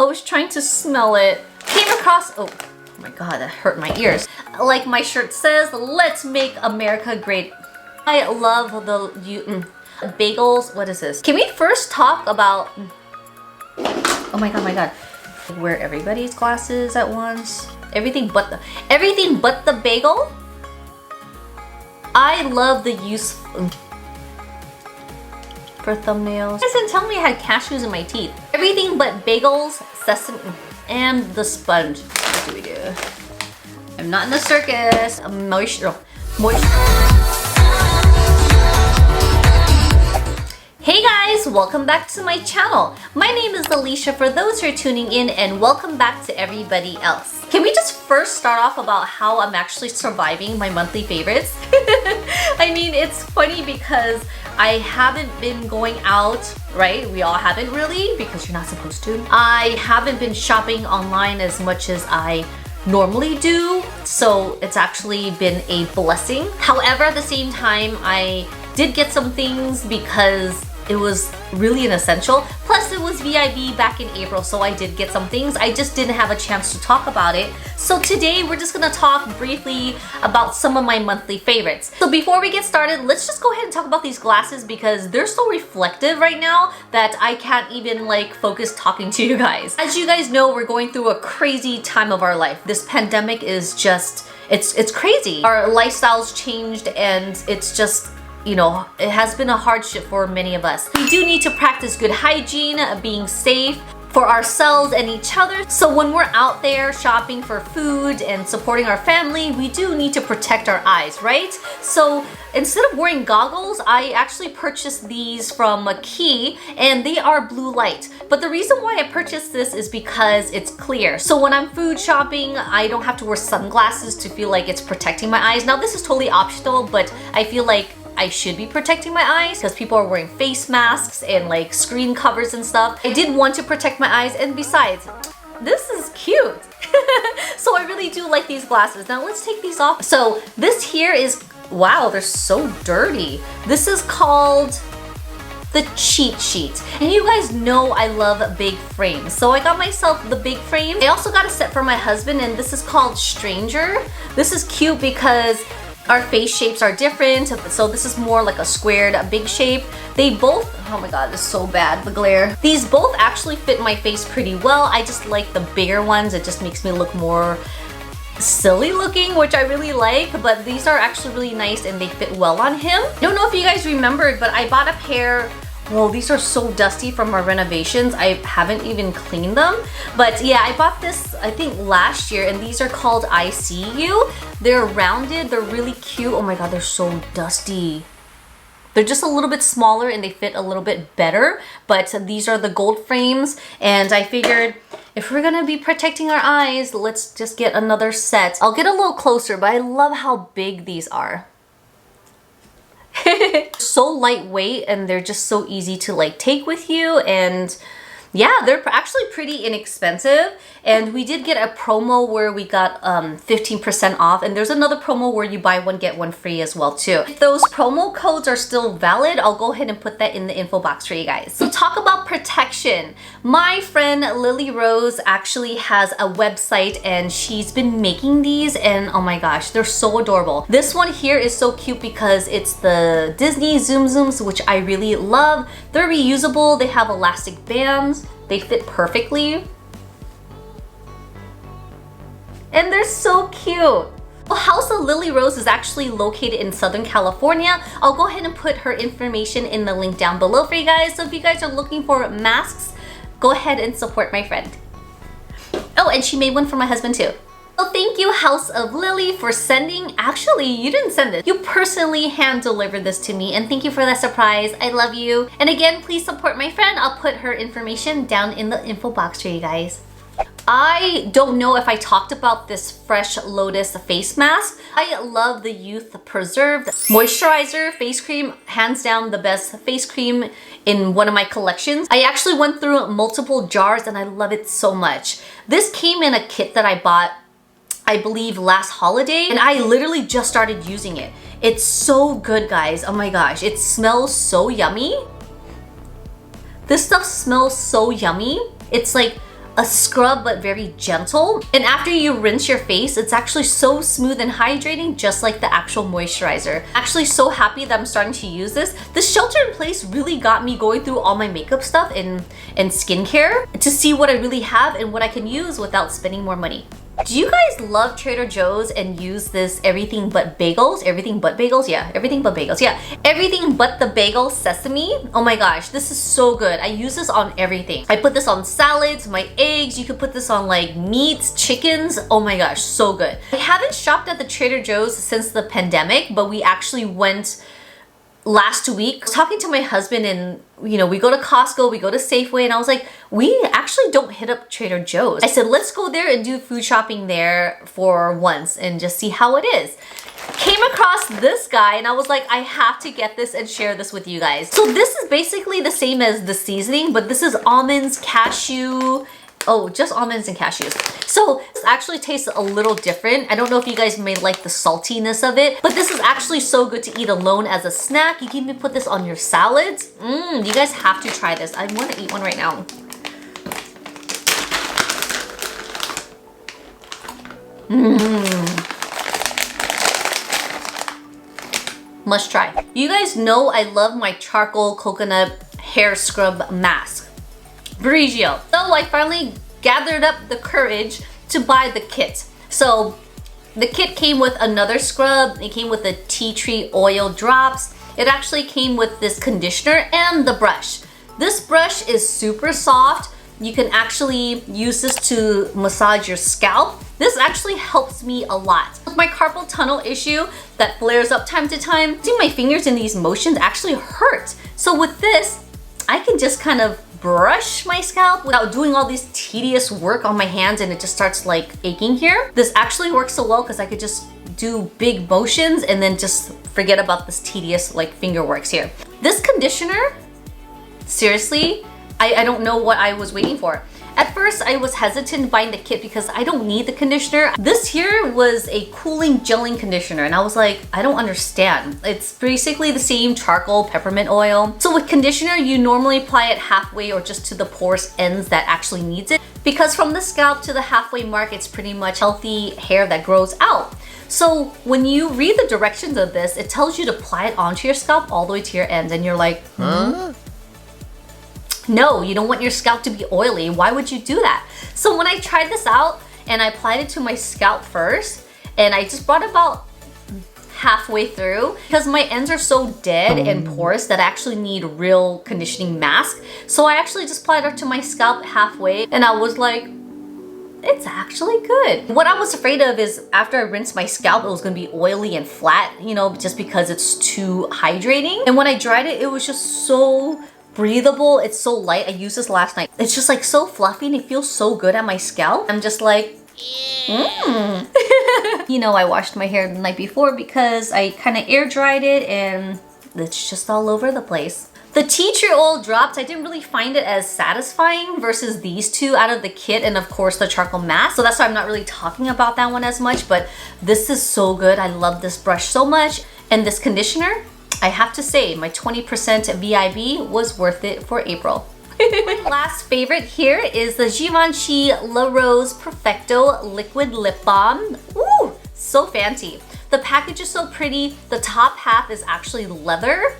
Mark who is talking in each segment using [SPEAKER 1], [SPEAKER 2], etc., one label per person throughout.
[SPEAKER 1] was trying to smell it. Came across, oh my god, that hurt my ears. Like my shirt says, let's make America great. I love the bagels. What is this? Can we first talk about, oh my god. Wear everybody's glasses at once. Everything but the bagel. I love the use for thumbnails. You guys didn't tell me I had cashews in my teeth. Everything but bagels, sesame, and the sponge. What do we do? I'm not in the circus. Moisture. Hey guys, welcome back to my channel. My name is Alicia for those who are tuning in, and welcome back to everybody else. Can we just first start off about how I'm actually surviving my monthly favorites? I mean, it's funny because I haven't been going out, right? We all haven't really, because you're not supposed to. I haven't been shopping online as much as I normally do, so it's actually been a blessing. However, at the same time, I did get some things because it was really an essential. Plus it was VIB back in April, so I did get some things. I just didn't have a chance to talk about it. So today we're just gonna talk briefly about some of my monthly favorites. So before we get started, let's just go ahead and talk about these glasses because they're so reflective right now that I can't even like focus talking to you guys. As you guys know, we're going through a crazy time of our life. This pandemic is just, it's crazy. Our lifestyles changed and it's just, you know, it has been a hardship for many of us. We do need to practice good hygiene, being safe for ourselves and each other. So when we're out there shopping for food and supporting our family, we do need to protect our eyes, right? So instead of wearing goggles, I actually purchased these from Quay, and they are blue light. But the reason why I purchased this is because it's clear. So when I'm food shopping, I don't have to wear sunglasses to feel like it's protecting my eyes. Now this is totally optional, but I feel like I should be protecting my eyes because people are wearing face masks and like screen covers and stuff. I did want to protect my eyes, and besides, this is cute. So I really do like these glasses. Now let's take these off. So this here is, wow, they're so dirty. This is called the cheat sheet, and you guys know I love big frames, so I got myself the big frame. I also got a set for my husband, and this is called Stranger. This is cute because our face shapes are different, so this is more like a squared, big shape. They both, oh my god, this is so bad, the glare. These both actually fit my face pretty well. I just like the bigger ones. It just makes me look more silly looking, which I really like, but these are actually really nice and they fit well on him. I don't know if you guys remembered, but I bought a pair. Well, these are so dusty from our renovations. I haven't even cleaned them. But yeah, I bought this, I think last year, and these are called I See You. They're rounded, they're really cute. Oh my god, they're so dusty. They're just a little bit smaller and they fit a little bit better, but these are the gold frames, and I figured if we're gonna be protecting our eyes, let's just get another set. I'll get a little closer, but I love how big these are. So lightweight, and they're just so easy to like take with you, and yeah, they're actually pretty inexpensive. And we did get a promo where we got 15% off, and there's another promo where you buy one get one free as well too. If those promo codes are still valid, I'll go ahead and put that in the info box for you guys. So talk about protection. My friend Lily Rose actually has a website, and she's been making these, and oh my gosh, they're so adorable. This one here is so cute because it's the Disney Zoom Zooms, which I really love. They're reusable, they have elastic bands, they fit perfectly, and they're so cute. Haus of Lily Rose is actually located in Southern California. I'll go ahead and put her information in the link down below for you guys. So if you guys are looking for masks, go ahead and support my friend. Oh, and she made one for my husband too. So thank you, Haus of Lily, for sending, actually you didn't send it, you personally hand delivered this to me, and thank you for that surprise. I love you. And again, please support my friend. I'll put her information down in the info box for you guys. I don't know if I talked about this Fresh Lotus face mask. I love the Youth Preserved Moisturizer face cream. Hands down the best face cream in one of my collections. I actually went through multiple jars and I love it so much. This came in a kit that I bought, I believe last holiday, and I literally just started using it. It's so good, guys. Oh my gosh, it smells so yummy. This stuff smells so yummy. It's like a scrub but very gentle. And after you rinse your face, it's actually so smooth and hydrating, just like the actual moisturizer. Actually so happy that I'm starting to use this. This shelter in place really got me going through all my makeup stuff and skincare to see what I really have and what I can use without spending more money. Do you guys love Trader Joe's and use this everything but bagels? Everything but bagels? Yeah, everything but bagels. Yeah, everything but the bagel sesame. Oh my gosh, this is so good. I use this on everything. I put this on salads, my eggs. You could put this on like meats, chickens. Oh my gosh, so good. I haven't shopped at the Trader Joe's since the pandemic, but we actually went last week. I was talking to my husband and we go to Costco, we go to Safeway, and I was like, we actually don't hit up Trader Joe's. I said, let's go there and do food shopping there for once and just see how it is. Came across this guy and I was like, I have to get this and share this with you guys. So this is basically the same as the seasoning, but this is almonds, cashew, just almonds and cashews. So this actually tastes a little different. I don't know if you guys may like the saltiness of it, but this is actually so good to eat alone as a snack. You can even put this on your salads. You guys have to try this. I want to eat one right now. Must try. You guys know I love my charcoal coconut hair scrub mask. Briogeo. So I finally gathered up the courage to buy the kit. So the kit came with another scrub. It came with the tea tree oil drops. It actually came with this conditioner and the brush. This brush is super soft. You can actually use this to massage your scalp. This actually helps me a lot. With my carpal tunnel issue that flares up time to time, using my fingers in these motions actually hurt. So with this, I can just kind of brush my scalp without doing all this tedious work on my hands and it just starts like aching here. This actually works so well because I could just do big motions and then just forget about this tedious like finger works here. This conditioner, seriously, I don't know what I was waiting for. At first, I was hesitant buying the kit because I don't need the conditioner. This here was a cooling gelling conditioner and I was like, I don't understand. It's basically the same charcoal peppermint oil. So with conditioner, you normally apply it halfway or just to the porous ends that actually needs it. Because from the scalp to the halfway mark, it's pretty much healthy hair that grows out. So when you read the directions of this, it tells you to apply it onto your scalp all the way to your ends and you're like, huh? No, you don't want your scalp to be oily. Why would you do that? So when I tried this out and I applied it to my scalp first, and I just brought about halfway through because my ends are so dead and porous that I actually need real conditioning mask. So I actually just applied it to my scalp halfway and I was like, it's actually good. What I was afraid of is after I rinsed my scalp, it was gonna be oily and flat, just because it's too hydrating. And when I dried it, it was just so breathable. It's so light. I used this last night. It's just like so fluffy and it feels so good on my scalp. I'm just like, I washed my hair the night before because I kind of air dried it and it's just all over the place. The tea tree oil drops, I didn't really find it as satisfying versus these two out of the kit and of course the charcoal mask. So that's why I'm not really talking about that one as much, but this is so good. I love this brush so much. And this conditioner, I have to say, my 20% VIB was worth it for April. My last favorite here is the Givenchy La Rose Perfecto Liquid Lip Balm. Ooh, so fancy. The package is so pretty. The top half is actually leather.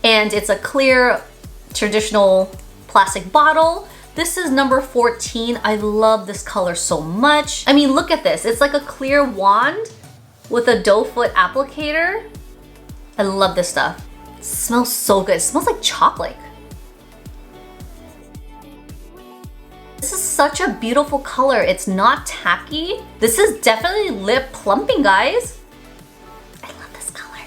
[SPEAKER 1] And it's a clear, traditional plastic bottle. This is number 14. I love this color so much. I mean, look at this. It's like a clear wand with a doe foot applicator. I love this stuff. It smells so good. It smells like chocolate. This is such a beautiful color. It's not tacky. This is definitely lip plumping, guys. I love this color.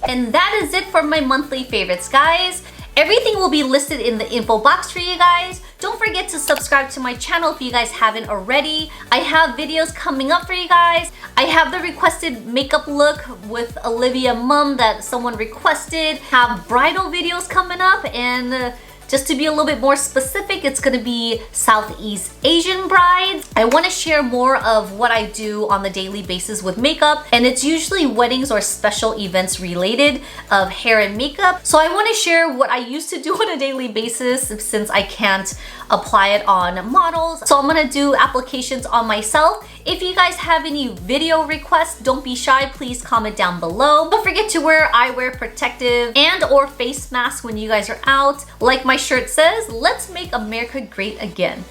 [SPEAKER 1] And that is it for my monthly favorites, guys. Everything will be listed in the info box for you guys. Don't forget to subscribe to my channel if you guys haven't already. I have videos coming up for you guys. I have the requested makeup look with Olivia Mum that someone requested. Have bridal videos coming up and Just to be a little bit more specific, it's gonna be Southeast Asian brides. I wanna share more of what I do on the daily basis with makeup, and it's usually weddings or special events related of hair and makeup. So I wanna share what I used to do on a daily basis since I can't apply it on models. So I'm gonna do applications on myself. If you guys have any video requests, don't be shy, please comment down below. Don't forget to wear eyewear protective and or face masks when you guys are out. Like my shirt says, let's make America great again.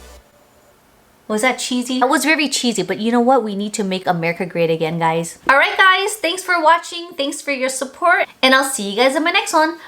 [SPEAKER 1] Was that cheesy? That was very cheesy, but you know what? We need to make America great again, guys. All right, guys, thanks for watching. Thanks for your support, and I'll see you guys in my next one.